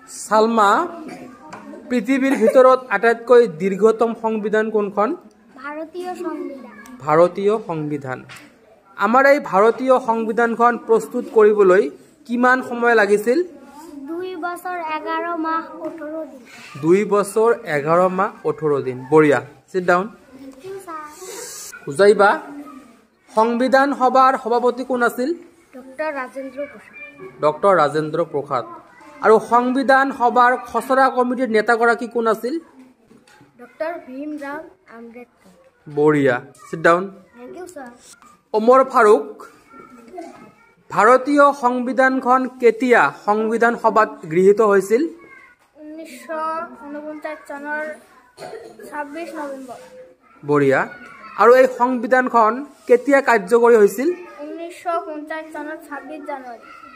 সালমা পৃথিবীৰ ভিতৰত আটাইতকৈ দীৰ্ঘতম সংবিধান কোনখন ভাৰতীয় সংবিধান ভাৰতীয় সংবিধান আমাৰ এই ভাৰতীয় সংবিধানখন প্ৰস্তুত কৰিবলৈ কিমান সময় লাগিছিল 2 বছৰ 11 মাহ 18 দিন 2 বছৰ 11 মাহ 18 দিন বঢ়িয়া সিট ডাউন বুজাইবা সংবিধান সভাৰ সভাপতি কোন আছিল ডক্টৰ ৰাজেন্দ্ৰ প্ৰসাদ আৰু সংবিধান সভাৰ খচৰা কমিটিৰ নেতাগৰাকী কোন আছিল ডক্টৰ ভীমৰাও আম্বেদকাৰ বঢ়িয়া sit down thank you sir Omar Farooq ভাৰতীয় সংবিধানখন কেতিয়া সংবিধান সভাত গৃহীত হৈছিল 1949 চনৰ 26 নৱেম্বৰ বঢ়িয়া আৰু এই সংবিধানখন কেতিয়া কাৰ্যকৰী হৈছিল 1950 চনৰ 26 জানুৱাৰী